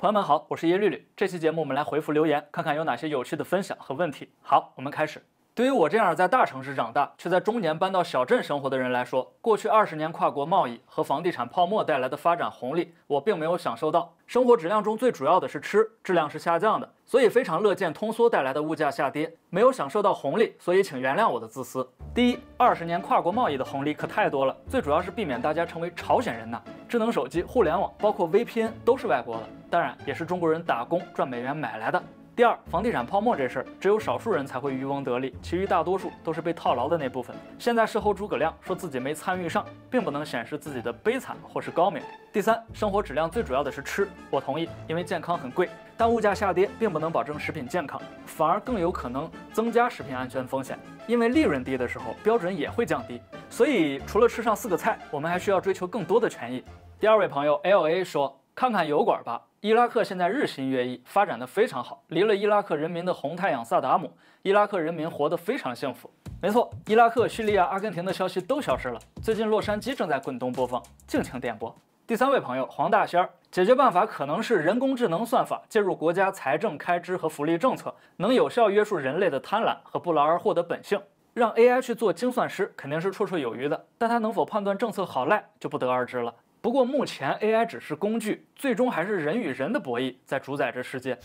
朋友们好，我是叶绿绿。这期节目我们来回复留言，看看有哪些有趣的分享和问题。好，我们开始。对于我这样在大城市长大，却在中年搬到小镇生活的人来说，过去20年跨国贸易和房地产泡沫带来的发展红利，我并没有享受到。生活质量中最主要的是吃，质量是下降的，所以非常乐见通缩带来的物价下跌。没有享受到红利，所以请原谅我的自私。第一，20年跨国贸易的红利可太多了，最主要是避免大家成为朝鲜人呐。智能手机、互联网，包括 VPN 都是外国的，当然也是中国人打工赚美元买来的。第二，房地产泡沫这事儿，只有少数人才会渔翁得利，其余大多数都是被套牢的那部分。现在事后诸葛亮说自己没参与上，并不能显示自己的悲惨或是高明。第三，生活质量最主要的是吃，我同意，因为健康很贵，但物价下跌并不能保证食品健康，反而更有可能增加食品安全风险，因为利润低的时候，标准也会降低。所以除了吃上4个菜，我们还需要追求更多的权益。第二位朋友 LA 说，看看油管吧。伊拉克现在日新月异，发展的非常好。离了伊拉克人民的红太阳萨达姆，伊拉克人民活得非常幸福。没错，伊拉克、叙利亚、阿根廷的消息都消失了。最近洛杉矶正在滚动播放，敬请点播。第三位朋友黄大仙儿，解决办法可能是人工智能算法介入国家财政开支和福利政策，能有效约束人类的贪婪和不劳而获的本性。让 AI 去做精算师肯定是绰绰有余的，但它能否判断政策好赖就不得而知了。不过目前 AI 只是工具，最终还是人与人的博弈在主宰着世界。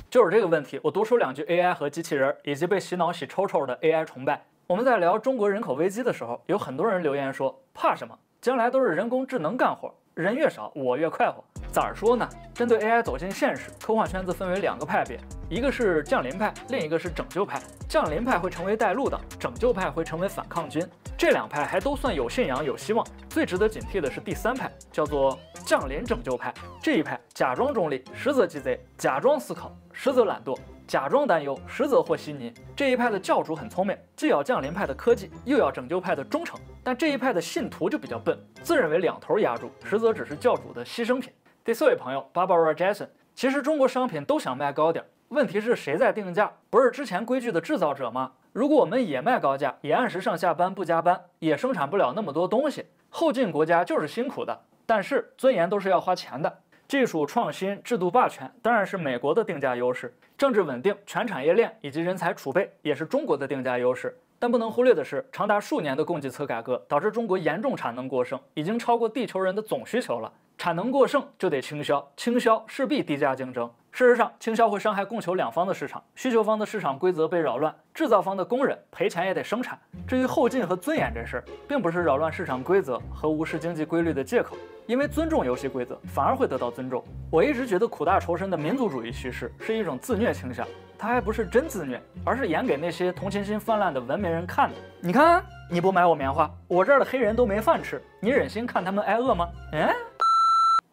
就是这个问题，我多说2句 AI 和机器人以及被洗脑洗抽抽的 AI 崇拜。我们在聊中国人口危机的时候，有很多人留言说怕什么，将来都是人工智能干活，人越少我越快活。咋儿说呢？针对 AI 走进现实，科幻圈子分为2个派别，一个是降临派，另一个是拯救派。降临派会成为带路党，拯救派会成为反抗军。这2派还都算有信仰有希望。最值得警惕的是第3派，叫做降临拯救派。这一派假装中立，实则鸡贼；假装思考，实则懒惰；假装担忧，实则和稀泥。这一派的教主很聪明，既要降临派的科技，又要拯救派的忠诚。但这一派的信徒就比较笨，自认为2头压住，实则只是教主的牺牲品。第4位朋友 Barbara Jason， 其实中国商品都想卖高点，问题是谁在定价？不是之前规矩的制造者吗？如果我们也卖高价，也按时上下班不加班，也生产不了那么多东西。后进国家就是辛苦的，但是尊严都是要花钱的。技术创新、制度霸权当然是美国的定价优势，政治稳定、全产业链以及人才储备也是中国的定价优势。但不能忽略的是，长达数年的供给侧改革导致中国严重产能过剩，已经超过地球人的总需求了。产能过剩就得倾销，倾销势必低价竞争。事实上，倾销会伤害供求2方的市场，需求方的市场规则被扰乱，制造方的工人赔钱也得生产。至于后进和尊严这事儿，并不是扰乱市场规则和无视经济规律的借口，因为尊重游戏规则反而会得到尊重。我一直觉得苦大仇深的民族主义叙事是一种自虐倾向，它还不是真自虐，而是演给那些同情心泛滥的文明人看的。你看，你不买我棉花，我这儿的黑人都没饭吃，你忍心看他们挨饿吗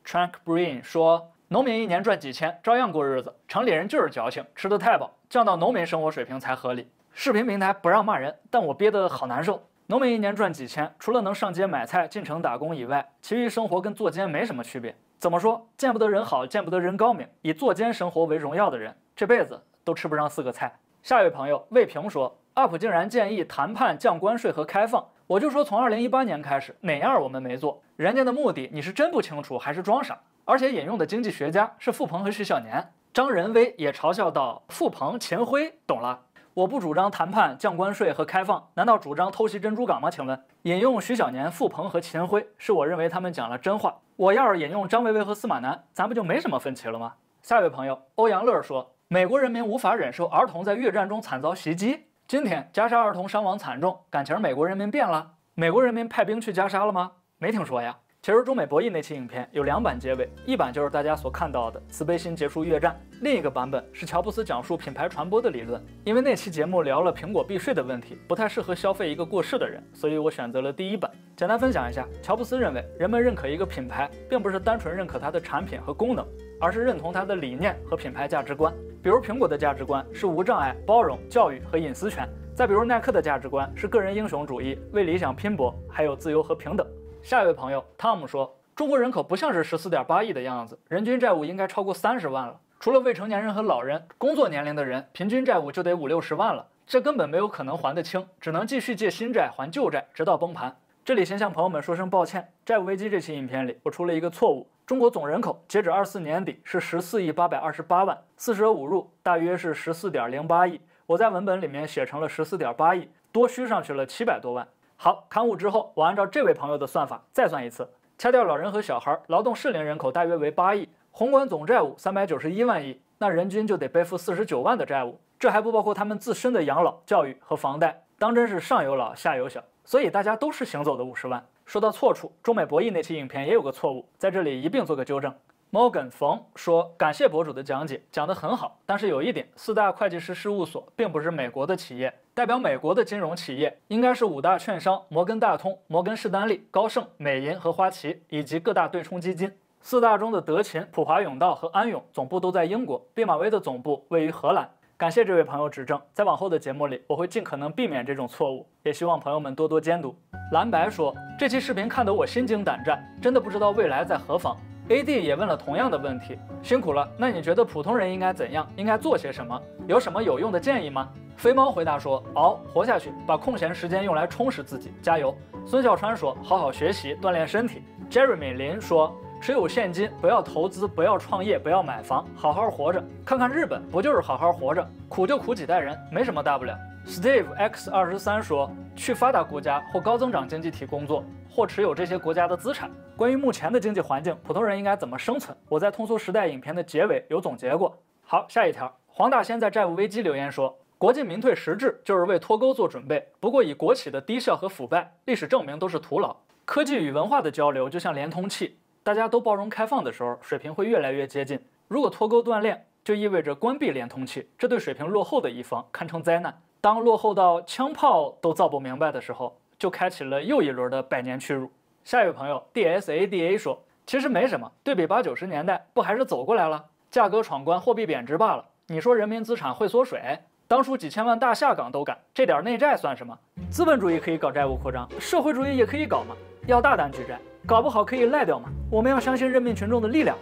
？Trank Breen 说，农民1年赚几千，照样过日子。城里人就是矫情，吃得太饱，降到农民生活水平才合理。视频平台不让骂人，但我憋得好难受。农民1年赚几千，除了能上街买菜、进城打工以外，其余生活跟作奸没什么区别。怎么说？见不得人好，见不得人高明，以作奸生活为荣耀的人，这辈子都吃不上4个菜。下一位朋友魏平说，UP 竟然建议谈判降关税和开放。我就说，从2018年开始，哪样我们没做？人家的目的你是真不清楚还是装傻？而且引用的经济学家是傅鹏和徐小年，张仁威也嘲笑到傅鹏、秦晖，懂了。我不主张谈判、降关税和开放，难道主张偷袭珍珠港吗？请问，引用徐小年、傅鹏和秦晖，是我认为他们讲了真话。我要是引用张维维和司马南，咱不就没什么分歧了吗？下一位朋友欧阳乐说，美国人民无法忍受儿童在越战中惨遭袭击。今天加沙儿童伤亡惨重，感情美国人民变了？美国人民派兵去加沙了吗？没听说呀。其实中美博弈那期影片有2版结尾，一版就是大家所看到的慈悲心结束越战，另一个版本是乔布斯讲述品牌传播的理论。因为那期节目聊了苹果避税的问题，不太适合消费一个过世的人，所以我选择了第1版。简单分享一下，乔布斯认为人们认可一个品牌，并不是单纯认可它的产品和功能，而是认同它的理念和品牌价值观。比如苹果的价值观是无障碍、包容、教育和隐私权，再比如耐克的价值观是个人英雄主义、为理想拼搏，还有自由和平等。下一位朋友汤姆说，中国人口不像是14.8亿的样子，人均债务应该超过30万了。除了未成年人和老人，工作年龄的人平均债务就得50-60万了，这根本没有可能还得清，只能继续借新债还旧债，直到崩盘。这里先向朋友们说声抱歉，债务危机这期影片里我出了一个错误，中国总人口截止24年底是14亿828万，4舍5入大约是14.08亿。我在文本里面写成了14.8亿，多虚上去了700多万。好，刊物之后，我按照这位朋友的算法再算一次，掐掉老人和小孩，劳动适龄人口大约为8亿，宏观总债务391万亿，那人均就得背负49万的债务，这还不包括他们自身的养老、教育和房贷，当真是上有老下有小。所以大家都是行走的50万。说到错处，中美博弈那期影片也有个错误，在这里一并做个纠正。Morgan 冯说，感谢博主的讲解，讲得很好，但是有一点，4大会计师事务所并不是美国的企业，代表美国的金融企业应该是5大券商摩根大通、摩根士丹利、高盛、美银和花旗，以及各大对冲基金。4大中的德勤、普华永道和安永总部都在英国，毕马威的总部位于荷兰。感谢这位朋友指正，在往后的节目里，我会尽可能避免这种错误，也希望朋友们多多监督。蓝白说，这期视频看得我心惊胆战，真的不知道未来在何方。AD 也问了同样的问题，辛苦了。那你觉得普通人应该怎样？应该做些什么？有什么有用的建议吗？肥猫回答说，熬，活下去，把空闲时间用来充实自己，加油。孙小川说，好好学习，锻炼身体。Jeremy 林说，持有现金，不要投资，不要创业，不要买房，好好活着。看看日本，不就是好好活着，苦就苦几代人，没什么大不了。Steve X23 说，去发达国家或高增长经济体工作，或持有这些国家的资产。关于目前的经济环境，普通人应该怎么生存？我在通俗时代影片的结尾有总结过。好，下一条，黄大仙在债务危机留言说，国进民退实质就是为脱钩做准备，不过以国企的低效和腐败，历史证明都是徒劳。科技与文化的交流就像连通器，大家都包容开放的时候，水平会越来越接近。如果脱钩断裂，就意味着关闭连通器，这对水平落后的一方堪称灾难。当落后到枪炮都造不明白的时候，就开启了又一轮的百年屈辱。下一位朋友 DSADA 说，其实没什么，对比80、90年代，不还是走过来了？价格闯关，货币贬值罢了。你说人民资产会缩水？当初几千万大下岗都敢，这点内债算什么？资本主义可以搞债务扩张，社会主义也可以搞嘛？要大胆举债，搞不好可以赖掉嘛？我们要相信人民群众的力量。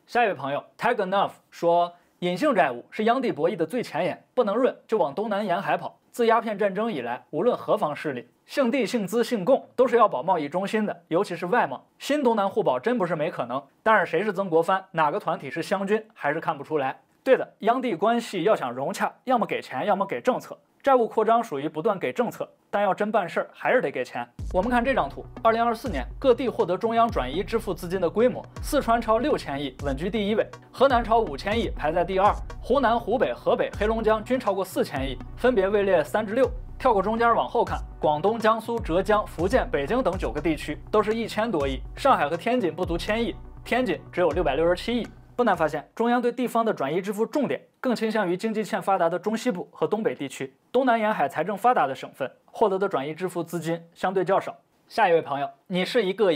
下一位朋友 Taganoff 说，隐性债务是央地博弈的最前沿，不能润就往东南沿海跑。自鸦片战争以来，无论何方势力，姓地、姓资、姓共，都是要保贸易中心的，尤其是外贸。新东南互保真不是没可能，但是谁是曾国藩，哪个团体是湘军，还是看不出来。对的，央地关系要想融洽，要么给钱，要么给政策。债务扩张属于不断给政策，但要真办事儿还是得给钱。我们看这张图，2024年各地获得中央转移支付资金的规模，四川超6000亿，稳居第1位；河南超5000亿，排在第2；湖南、湖北、河北、黑龙江均超过4000亿，分别位列3至6。跳过中间往后看，广东、江苏、浙江、福建、北京等9个地区都是1000多亿，上海和天津不足1000亿，天津只有667亿。不难发现，中央对地方的转移支付重点更倾向于经济欠发达的中西部和东北地区，东南沿海财政发达的省份获得的转移支付资金相对较少。下一位朋友，你是一个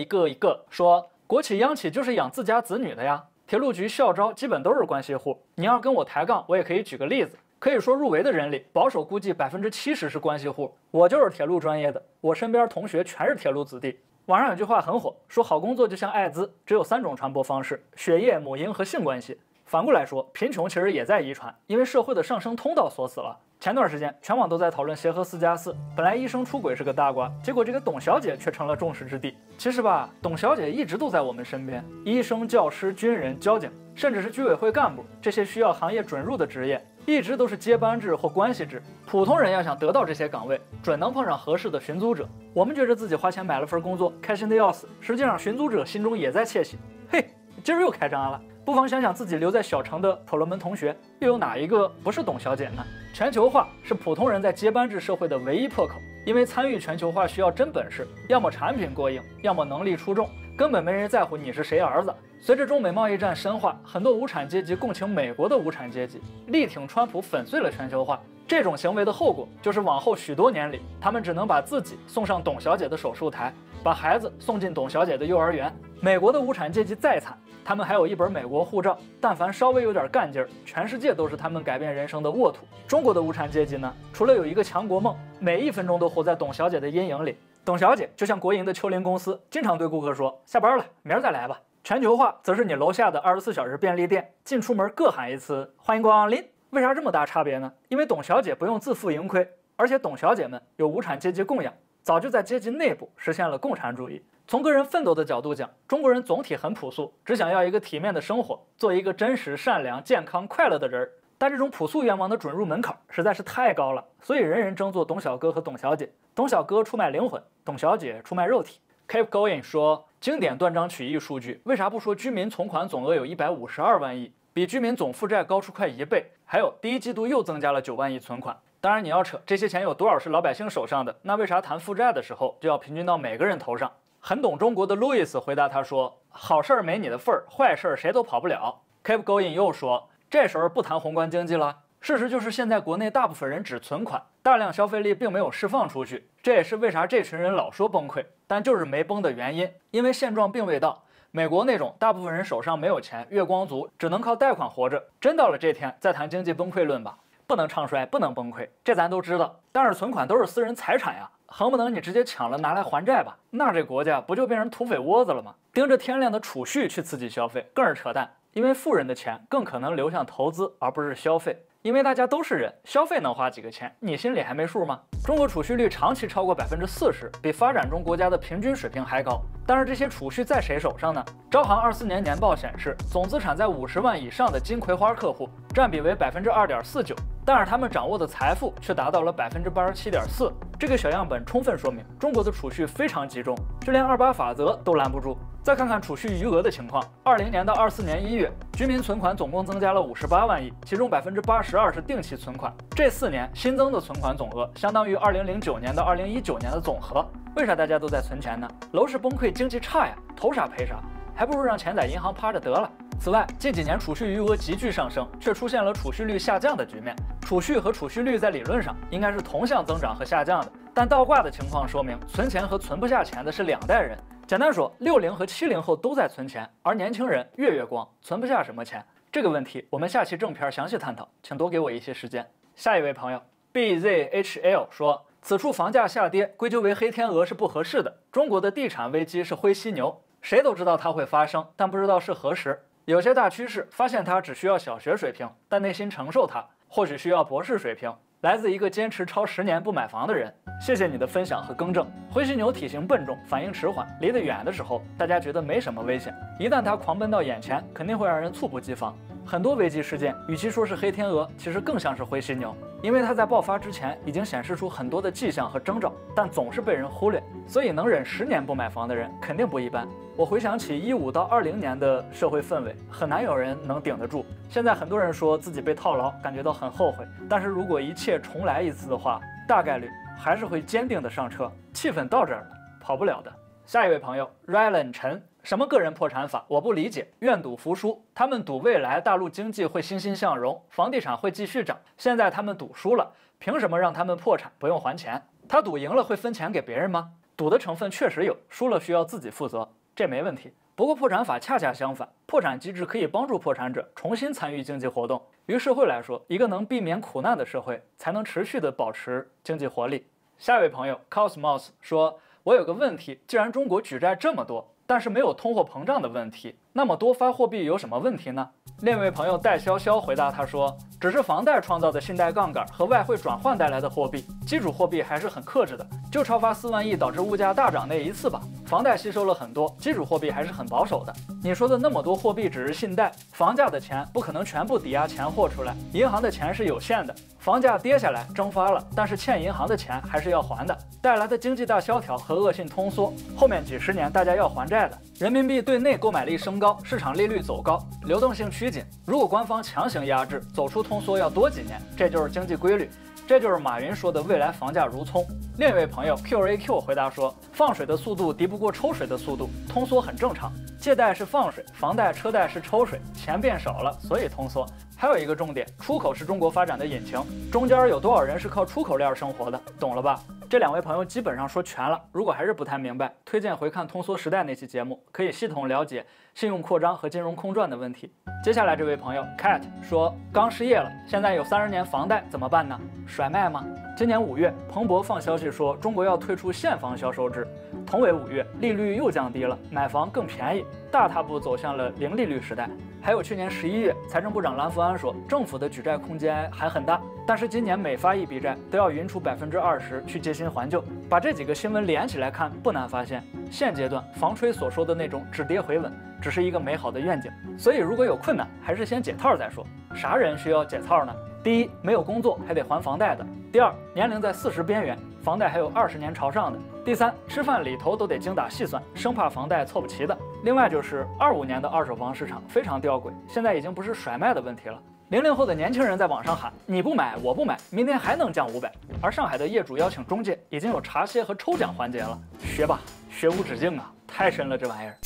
说，国企央企就是养自家子女的呀，铁路局校招基本都是关系户。你要跟我抬杠，我也可以举个例子，可以说入围的人里，保守估计70%是关系户。我就是铁路专业的，我身边同学全是铁路子弟。网上有句话很火，说好工作就像艾滋，只有3种传播方式：血液、母婴和性关系。反过来说，贫穷其实也在遗传，因为社会的上升通道锁死了。前段时间，全网都在讨论协和4+4，本来医生出轨是个大瓜，结果这个董小姐却成了众矢之的。其实吧，董小姐一直都在我们身边，医生、教师、军人、交警，甚至是居委会干部，这些需要行业准入的职业，一直都是接班制或关系制。普通人要想得到这些岗位，准能碰上合适的寻租者。我们觉得自己花钱买了份工作，开心的要死，实际上寻租者心中也在窃喜。嘿，今儿又开张了。不妨想想自己留在小城的婆罗门同学，又有哪一个不是董小姐呢？全球化是普通人在接班制社会的唯一破口，因为参与全球化需要真本事，要么产品过硬，要么能力出众，根本没人在乎你是谁儿子。随着中美贸易战深化，很多无产阶级共情美国的无产阶级，力挺川普粉碎了全球化。这种行为的后果就是往后许多年里，他们只能把自己送上董小姐的手术台，把孩子送进董小姐的幼儿园。美国的无产阶级再惨，他们还有一本美国护照，但凡稍微有点干劲儿，全世界都是他们改变人生的沃土。中国的无产阶级呢，除了有一个强国梦，每1分钟都活在董小姐的阴影里。董小姐就像国营的秋林公司，经常对顾客说下班了，明儿再来吧。全球化则是你楼下的24小时便利店，进出门各喊一次欢迎光临。为啥这么大差别呢？因为董小姐不用自负盈亏，而且董小姐们有无产阶级供养，早就在阶级内部实现了共产主义。从个人奋斗的角度讲，中国人总体很朴素，只想要一个体面的生活，做一个真实、善良、健康、快乐的人。但这种朴素愿望的准入门槛实在是太高了，所以人人争做董小哥和董小姐。董小哥出卖灵魂，董小姐出卖肉体。Keep Going 说，经典断章取义数据，为啥不说居民存款总额有152万亿，比居民总负债高出快1倍？还有第一季度又增加了9万亿存款。当然你要扯这些钱有多少是老百姓手上的，那为啥谈负债的时候就要平均到每个人头上？很懂中国的路易斯回答他说，好事儿没你的份儿，坏事儿谁都跑不了。Keep Going 又说，这时候不谈宏观经济了。事实就是现在国内大部分人只存款，大量消费力并没有释放出去，这也是为啥这群人老说崩溃，但就是没崩的原因，因为现状并未到。美国那种大部分人手上没有钱，月光族，只能靠贷款活着，真到了这天再谈经济崩溃论吧。不能唱衰，不能崩溃，这咱都知道。但是存款都是私人财产呀，横不能你直接抢了拿来还债吧？那这国家不就变成土匪窝子了吗？盯着天量的储蓄去刺激消费，更是扯淡。因为富人的钱更可能流向投资，而不是消费。因为大家都是人，消费能花几个钱，你心里还没数吗？中国储蓄率长期超过40%，比发展中国家的平均水平还高。但是这些储蓄在谁手上呢？招行24年年报显示，总资产在50万以上的金葵花客户占比为2.49%，但是他们掌握的财富却达到了87.4%。这个小样本充分说明，中国的储蓄非常集中，就连28法则都拦不住。再看看储蓄余额的情况，20年到24年1月，居民存款总共增加了58万亿，其中82%是定期存款。这4年新增的存款总额相当于2009年到2019年的总和。为啥大家都在存钱呢？楼市崩溃，经济差呀，投啥赔啥，还不如让钱在银行趴着得了。此外，近几年储蓄余额急剧上升，却出现了储蓄率下降的局面。储蓄和储蓄率在理论上应该是同向增长和下降的，但倒挂的情况说明，存钱和存不下钱的是两代人。简单说，60和70后都在存钱，而年轻人月光，存不下什么钱。这个问题我们下期正片详细探讨，请多给我一些时间。下一位朋友 BZHL 说，此处房价下跌归咎为黑天鹅是不合适的，中国的地产危机是灰犀牛，谁都知道它会发生，但不知道是何时。有些大趋势发现它只需要小学水平，但内心承受它，或许需要博士水平。来自一个坚持超10年不买房的人，谢谢你的分享和更正。灰犀牛体型笨重，反应迟缓，离得远的时候，大家觉得没什么危险，一旦它狂奔到眼前，肯定会让人猝不及防。很多危机事件，与其说是黑天鹅，其实更像是灰犀牛，因为它在爆发之前已经显示出很多的迹象和征兆，但总是被人忽略。所以能忍10年不买房的人肯定不一般。我回想起15到20年的社会氛围，很难有人能顶得住。现在很多人说自己被套牢，感觉到很后悔，但是如果一切重来一次的话，大概率还是会坚定的上车。气氛到这儿了，跑不了的。下一位朋友 Rylan 陈，什么个人破产法？我不理解。愿赌服输，他们赌未来大陆经济会欣欣向荣，房地产会继续涨。现在他们赌输了，凭什么让他们破产不用还钱？他赌赢了会分钱给别人吗？赌的成分确实有，输了需要自己负责，这没问题。不过破产法恰恰相反，破产机制可以帮助破产者重新参与经济活动。于社会来说，一个能避免苦难的社会，才能持续的保持经济活力。下一位朋友 Cosmos 说，我有个问题，既然中国举债这么多，但是没有通货膨胀的问题，那么多发货币有什么问题呢？另一位朋友戴潇潇回答他说，只是房贷创造的信贷杠杆和外汇转换带来的货币，基础货币还是很克制的，就超发4万亿导致物价大涨那一次吧。房贷吸收了很多，基础货币还是很保守的。你说的那么多货币只是信贷，房价的钱不可能全部抵押钱货出来，银行的钱是有限的，房价跌下来蒸发了，但是欠银行的钱还是要还的，带来的经济大萧条和恶性通缩，后面几10年大家要还债的。人民币对内购买力升高，市场利率走高，流动性趋紧。如果官方强行压制，走出通缩要多几年，这就是经济规律。这就是马云说的未来房价如葱。另一位朋友 QAQ 回答说，放水的速度敌不过抽水的速度，通缩很正常。借贷是放水，房贷车贷是抽水，钱变少了，所以通缩。还有一个重点，出口是中国发展的引擎，中间有多少人是靠出口链生活的，懂了吧？这2位朋友基本上说全了，如果还是不太明白，推荐回看通缩时代那期节目，可以系统了解信用扩张和金融空转的问题。接下来这位朋友 Cat 说，刚失业了，现在有30年房贷怎么办呢？甩卖吗？今年5月，彭博放消息说中国要退出现房销售制，同为5月，利率又降低了，买房更便宜，大踏步走向了零利率时代。还有去年11月，财政部长蓝福安说，政府的举债空间还很大，但是今年每发一笔债都要匀出20%去借新还旧。把这几个新闻连起来看，不难发现，现阶段房吹所说的那种止跌回稳，只是一个美好的愿景。所以如果有困难，还是先解套再说。啥人需要解套呢？第一，没有工作还得还房贷的；第二，年龄在40边缘，房贷还有20年朝上的；第三，吃饭里头都得精打细算，生怕房贷凑不齐的。另外就是25年的二手房市场非常吊诡，现在已经不是甩卖的问题了。00后的年轻人在网上喊你不买我不买，明天还能降500。而上海的业主邀请中介已经有茶歇和抽奖环节了，学吧，学无止境啊，太深了这玩意儿。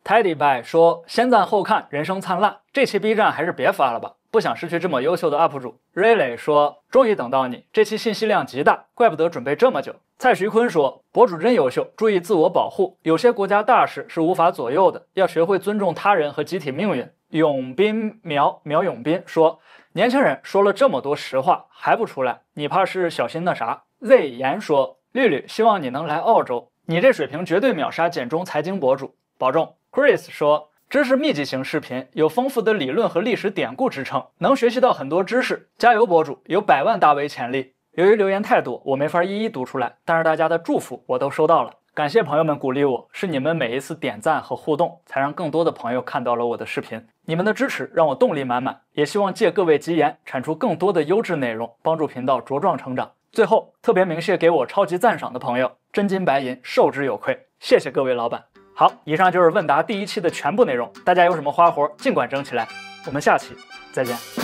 Teddy 说先赞后看，人生灿烂。这期 B 站还是别发了吧，不想失去这么优秀的 UP 主。Riley 说终于等到你，这期信息量极大，怪不得准备这么久。蔡徐坤说博主真优秀，注意自我保护，有些国家大事是无法左右的，要学会尊重他人和集体命运。苗永斌说年轻人说了这么多实话还不出来，你怕是小心那啥。Z 言说绿绿希望你能来澳洲，你这水平绝对秒杀简中财经博主，保重。Chris 说知识密集型视频，有丰富的理论和历史典故支撑，能学习到很多知识，加油博主，有100万大 V 潜力。由于留言太多，我没法一一读出来，但是大家的祝福我都收到了，感谢朋友们鼓励我，是你们每一次点赞和互动，才让更多的朋友看到了我的视频。你们的支持让我动力满满，也希望借各位吉言，产出更多的优质内容，帮助频道茁壮成长。最后特别鸣谢给我超级赞赏的朋友，真金白银，受之有愧，谢谢各位老板。好，以上就是问答第1期的全部内容，大家有什么花活尽管整起来，我们下期再见。